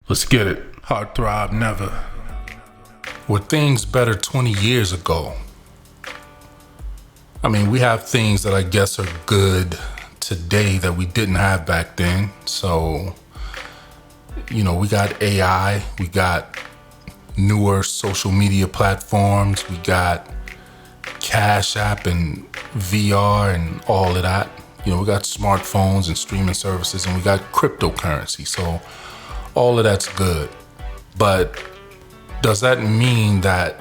Let's get it. Hard Throb never. Were things better 20 years ago? I mean, we have things that I guess are good today that we didn't have back then. So, we got AI, we got newer social media platforms, we got Cash App and VR and all of that. We got smartphones and streaming services, and we got cryptocurrency. So all of that's good. But does that mean that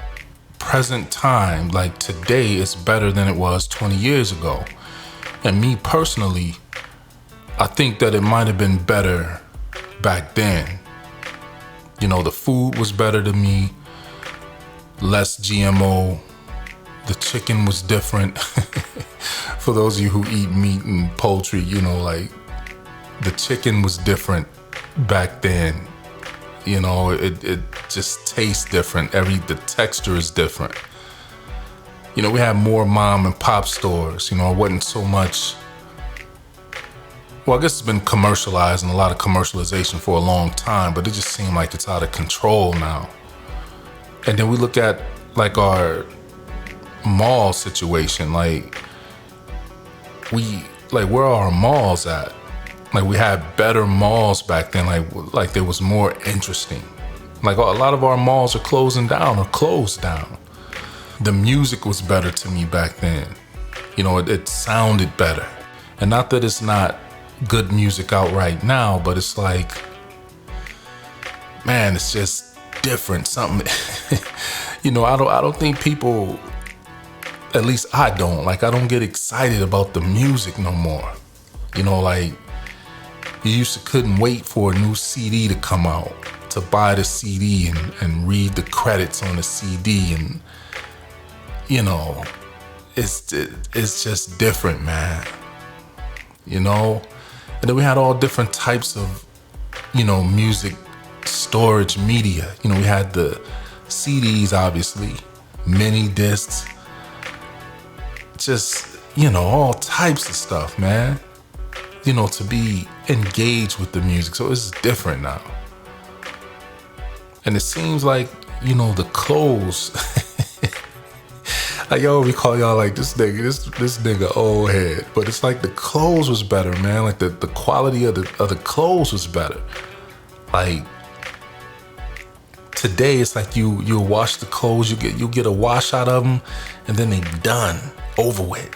present time, like today, is better than it was 20 years ago? And me personally, I think that it might have been better back then. The food was better to me, less GMO. The chicken was different. For those of you who eat meat and poultry, the chicken was different back then. It just tastes different. The texture is different. We had more mom and pop stores. It wasn't so much. Well, I guess it's been commercialized and a lot of commercialization for a long time, but it just seemed like it's out of control now. And then we look at our mall situation, where are our malls at? We had better malls back then, like they was more interesting. A lot of our malls are closing down or closed down. The music was better to me back then. It sounded better. And not that it's not good music out right now, but it's man, it's just different. Something, I don't think people, at least I don't get excited about the music no more. You used to couldn't wait for a new CD to come out, to buy the CD and read the credits on the CD, and it's just different, man. And then we had all different types of music storage media. We had the CDs, obviously, mini discs, just all types of stuff, man. To be engaged with the music. So it's different now. And it seems like, the clothes, we call y'all this nigga old head. But it's the clothes was better, man. The quality of the clothes was better. Today it's you wash the clothes, you get a wash out of them, and then they done, over with.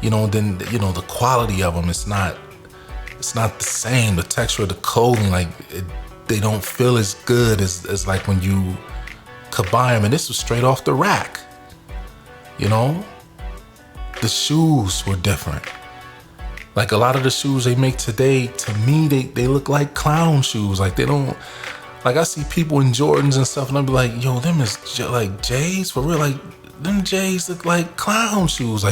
Then the quality of them, it's not the same. The texture of the clothing, they don't feel as good as when you could buy them. And this was straight off the rack. The shoes were different. A lot of the shoes they make today, to me, they look like clown shoes. They don't, I see people in Jordans and stuff, and I'll be like, yo, them is J's for real. Them J's look like clown shoes.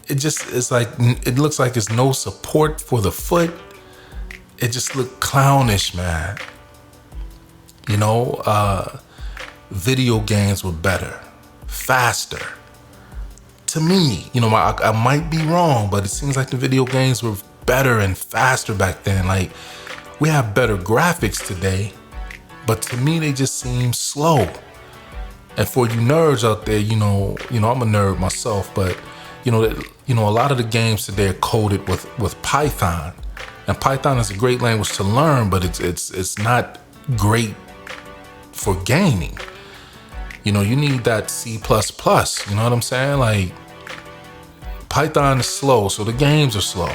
It looks like it's no support for the foot. It just looked clownish, man. Video games were better, faster. To me, I might be wrong, but it seems like the video games were better and faster back then. We have better graphics today, but to me, they just seem slow. And for you nerds out there, I'm a nerd myself, but a lot of the games today are coded with Python, and Python is a great language to learn, but it's not great for gaming. You need that C++. You know what I'm saying? Python is slow, so the games are slow.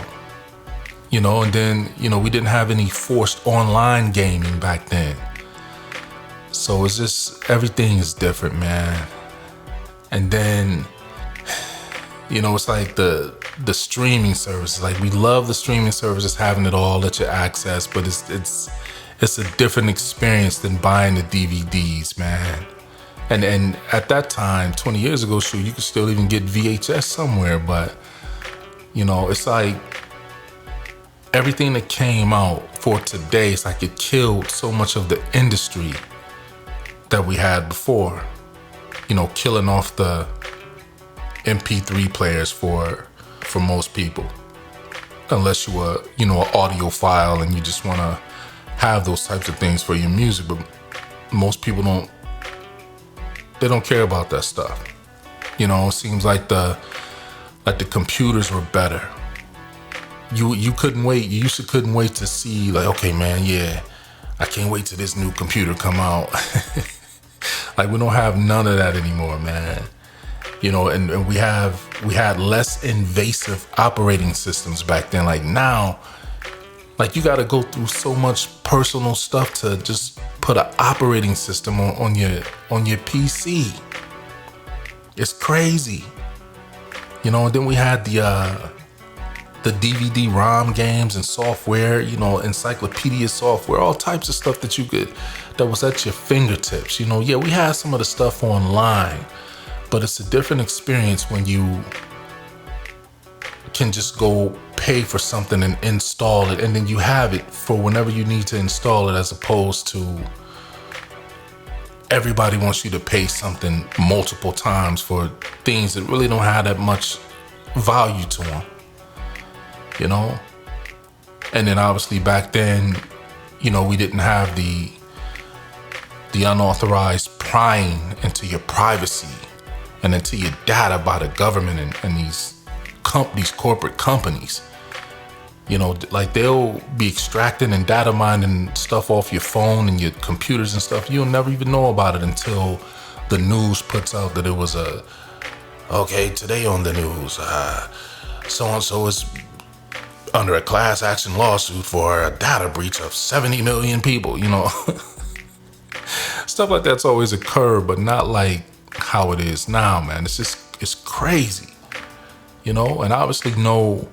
And then we didn't have any forced online gaming back then. So it's just, everything is different, man. And then it's the streaming services. We love the streaming services, having it all at your access, but it's a different experience than buying the DVDs, man. And at that time, 20 years ago, sure, you could still even get VHS somewhere, but it's everything that came out for today, it's it killed so much of the industry that we had before. Killing off the MP3 players for most people, unless you were an audiophile and you just want to have those types of things for your music, but most people they don't care about that stuff. It seems like the computers were better. You couldn't wait. You used to couldn't wait to see, like, okay, man, yeah, I can't wait till this new computer come out. Like, we don't have none of that anymore, man. And we had less invasive operating systems back then. Like now, like, you got to go through so much personal stuff to just put an operating system on your PC. It's crazy. And then we had the DVD-ROM games and software, encyclopedia software, all types of stuff that was at your fingertips. Yeah, we had some of the stuff online, but it's a different experience when you can just go pay for something and install it, and then you have it for whenever you need to install it, as opposed to everybody wants you to pay something multiple times for things that really don't have that much value to them. And then obviously back then, we didn't have the unauthorized prying into your privacy and into your data by the government and these corporate companies. Like, they'll be extracting and data mining stuff off your phone and your computers and stuff. You'll never even know about it until the news puts out that it was okay, today on the news, so-and-so is under a class action lawsuit for a data breach of 70 million people, Stuff like that's always occurred, but not like how it is now, man. It's crazy, and obviously no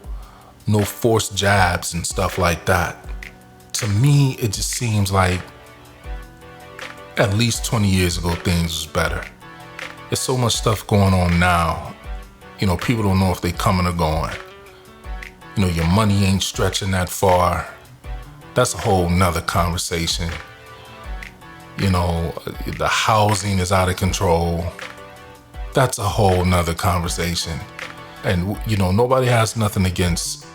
forced jabs and stuff like that. To me, it just seems like at least 20 years ago, things was better. There's so much stuff going on now. People don't know if they coming or going. Your money ain't stretching that far. That's a whole nother conversation. The housing is out of control. That's a whole nother conversation. And, nobody has nothing against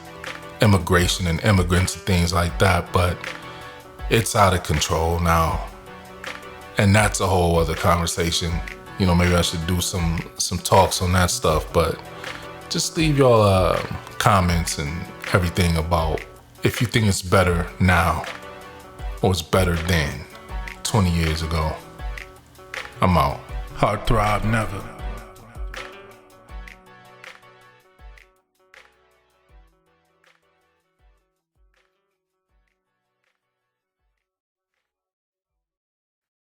immigration and immigrants and things like that, but it's out of control now. And that's a whole other conversation. Maybe I should do some talks on that stuff, but just leave y'all comments and everything about if you think it's better now or it's better then, 20 years ago. I'm out. Heart throb never.